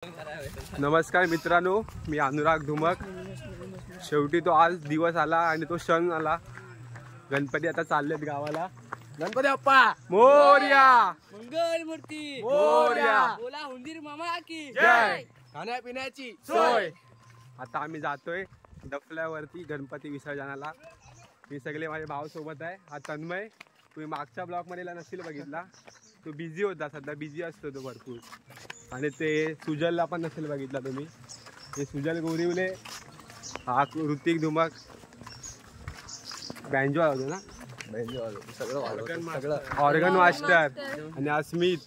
नमस्कार मित्रांनो, मी अनुराग धुमक। शेवटी तो आज दिवस आला आणि तो क्षण आला। गणपती आता चाललेत गावाला। गणपती बाप्पा मोरया, मंगल मूर्ती मोरया, बोला हुंदीर मामा की जय। खाण्यापिण्याची सोय। आता आम्ही जातोय डफल्यावरती गणपती विसर्जनाला। मी सगळे माझे भाऊ सोबत आहे। हा तन्मय, तुम्ही मागच्या ब्लॉग मध्ये नसेल बघितला, तो बिझी होता, सध्या बिझी असतो तो भरपूर। आणि ते सुजलला पण नसेल बघितला तुम्ही, ते सुजल गोरिवले। हा ऋतिक धुमक बँजो वाजवतो ना, सगळं ऑर्गन मास्टर। आणि अस्मित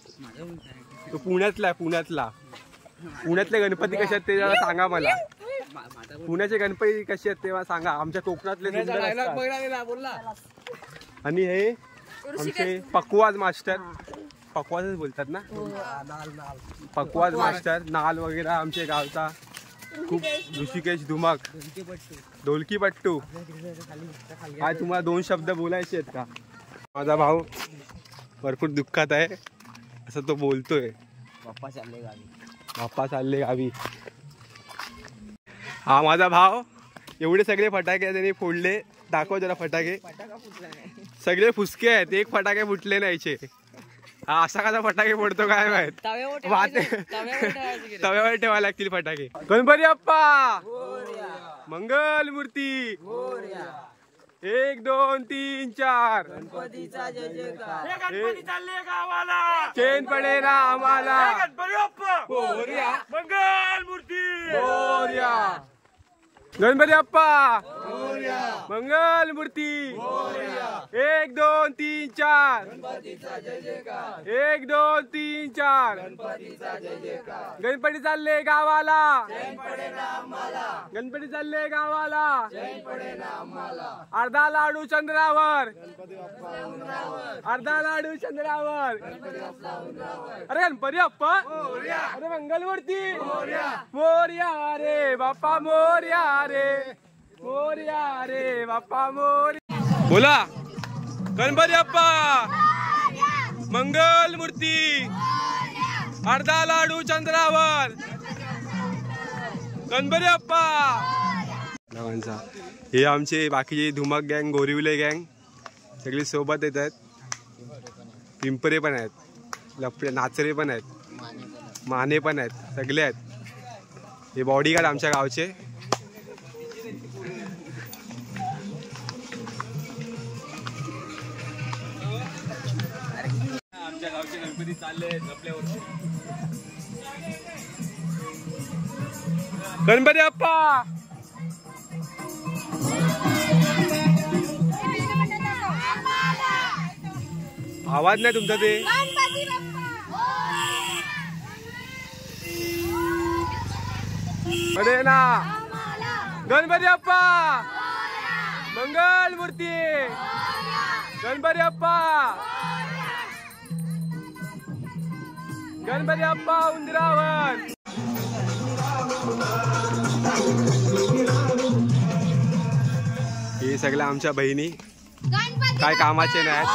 तो पुण्यातला आहे, पुण्यातले गणपती कसे आहेत ते जरा सांगा मला। पुण्याचे गणपती कसे आहेत तेव्हा सांगा, आमच्या कोकणातले सुंदर असतात। आणि हे आमचे पकवाज मास्टर, पकवाजच बोलतात ना, पकवाज मास्टर नाल वगैरे आमचे गावचा खूप। ऋषिकेश धुमक ढोलकी पट्टू। काय तुम्हाला दोन शब्द बोलायचे आहेत का? माझा भाऊ भरपूर दुःखात आहे असं तो बोलतोय। बाप्पा चालले गावी, बाप्पा चालले गावी। हा माझा भाव एवढे सगळे फटाके त्यांनी फोडले, दाखव जरा फटाके। सगळे फुसके आहेत, एक फटाके फुटले नाहीचे। हा असा कसा फटाके फोडतो काय माहित, तव्यावर ठेवायला लागतील फटाके। गणपती बाप्पा मंगल मूर्ती, 1 2 3 4 गणपतीचा जय जयकार। गणपती चालले गावाला, चेन पडे ना आम्हाला। गणपती बाप्पा मोरया, मंगल मूर्ती मोरया। गणपती बाप्पा मंगल मूर्ती, 1 2 3 4 1 2 3 4 गणपती चालले गावाला, गणपती चालले गावाला। अर्धा लाडू चंद्रावर, अर्धा लाडू चंद्रावर। अरे गणपती बाप्पा, अरे मंगल मूर्ती मोरया रे बाप्पा, मोरया रे, मोरया रे बाप्पा, मोरया। बोला गणपती बाप्पा मंगल मूर्ती, अर्धा लाडू चंद्रावर। गणपती बाप्पा। हे आमचे बाकीचे धुमक गँग, गोरिवले गँग सगळे सोबत येत आहेत। पिंपरे पण आहेत, लफडे नाचरे पण आहेत, माने पण आहेत, सगळे आहेत। हे बॉडीगार्ड आमच्या गावचे। आमच्या गावचे गणपती चालले डफल्यावरती। गणपती बाप्पा आवाज नाही तुमचा ते। अरे ना गणपती बाप्पा मंगल मूर्ती, गणपती बाप्पा, गणपती बाप्पा उंदरावर। हे सगळ्या आमच्या बहिणी काय कामाचे नाहीत,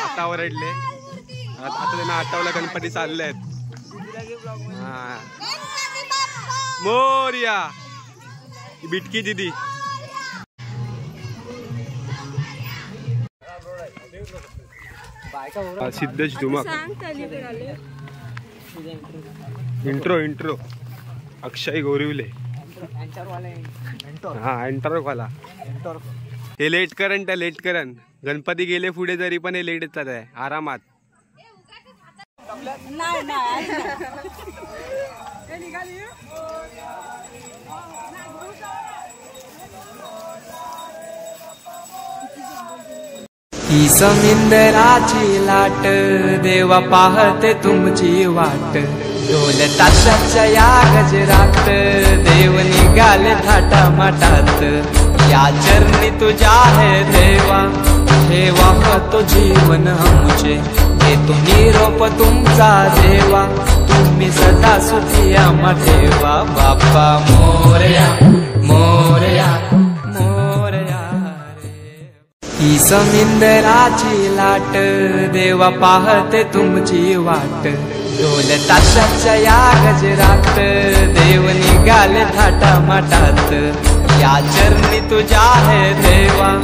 आता ओरडले। आता त्यांना आठवलं गणपती चालले आहेत। मोरया बिटकी दीदी। सिद्धेश धुमक। इंट्रो अक्षय गोरिवले। हा एंटर वाला। हे लेट करन गणपती गेले पुढे तरी पण हे लेट येतात आहे आरामात। ही समिंदराची लाट, देवा पाहते तुमची वाट। ढोल ताशाच्या या गजरात, देव निघाले थाटा माटात। या चरणी तुझ्या है देवा, ठेवा तो जीवन आमचे। देतो निरोप तुमचा देवा, तुम्ही सदा सुखी आम्हा ठेवा। बाप्पा मोरया, मोरया, मोरया रे। ही समिंदराची लाट, देवा पाहते तुमची वाट। ढोल ताशाच्या या गजरात देव निघाले थाटा माटात या चरणी तुझ्या है देवा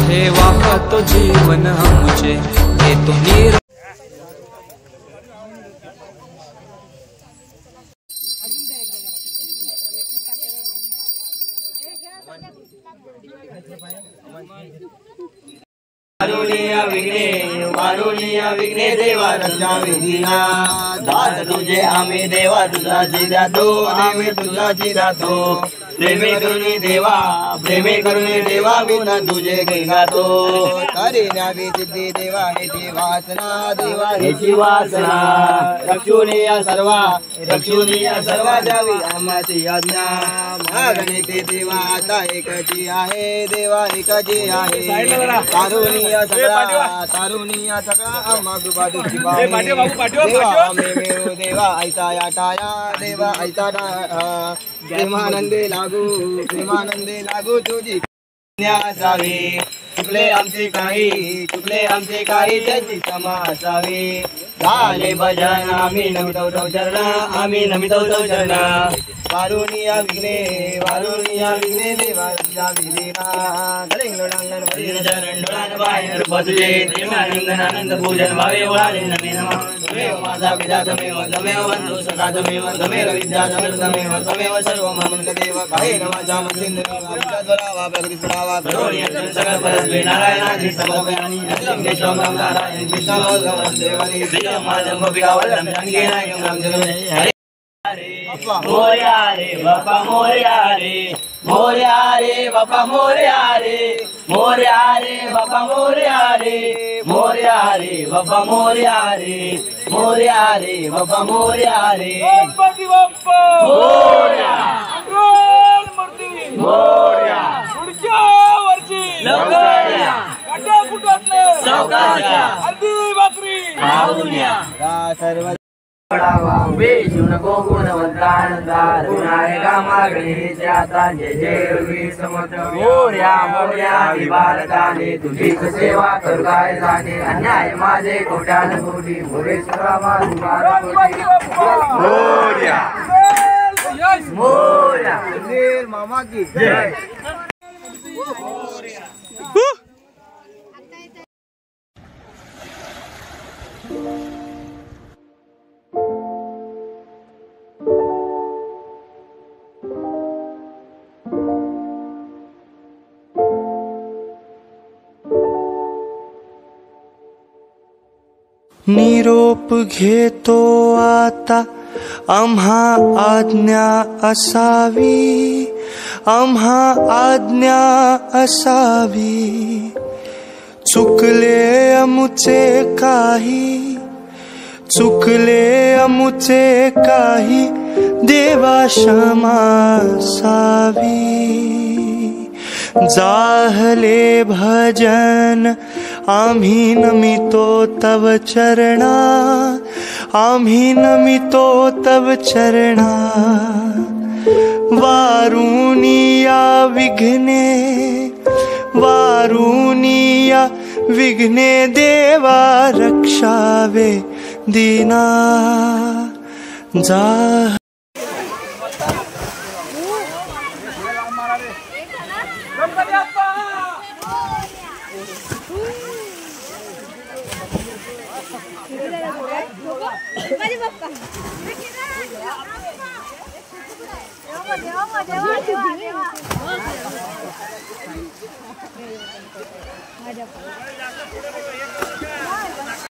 ठेवा तो जीवन आमचे हे तुम्ही वारुणिया विघ्ने देवा रक्षावे दीना दास तुझे आम्ही देवा तुझा जिरातो आम्ही तुझा जिरातो प्रेमे करुणे देवा बिना तुझे गातो करिण्यावी सिद्धी देवा हेची वासना देवा हेची वासना रक्षुनिया सर्वा द्यावी आम्हाची आज्ञा मागणी देवा आता एकची आहे देवा एकची आहे तारुणिया सगळा आम्हा कृपा तुझी देवा आम्ही मिळू देवा ऐसा या टाया देवा ऐसा प्रेमानंदे लागू तुझी असावी चुकले आमचे काही त्याची क्षमा असावी झाले भजन आम्ही नमितो चरण वारुणिया विघ्ने देवा तुझ्या विलीना आनंद पूजन भावे तमेव माझा पिता तमेव बंधू सदा तमेव विद्या तमेव सर्व ममन देव काही नमाचा मंदिर सकल परस्वे नारायणाची सबोपयानी नमः केशव नारायण कृष्ण देवानी श्री माधव गोपिका वल्लभ रंगे नायक राम जगन्नाथ मोरया रे बापा मोरया रे बापा मोरया रे बापा मोरया रे बापा मोरया रे बापा मोरया रे गणपती बाप्पा मोरया मोरया पुढच्या वर्षी लवकर या काट्याकुटातलं सावकाश या अर्धी भाकरी खाऊन या सर्व शिव नको गुणवंतानंदार गुणारे कामागणेचे आता जय जय रवी समर्थ मोरया विभारताने तुझीच सेवा करू काय जाणे अन्याय माझे कोट्यान कोटी मोरेश्वरा मोरया मामा की जय निरोप घेतो आता आम्हा आज्ञा असावी चुकले अमुचे काही देवा क्षमा असावी जाहले भजन आम्ही नमितो तव चरणा वारुणिया विघ्ने देवा रक्षावे दीना जा देवा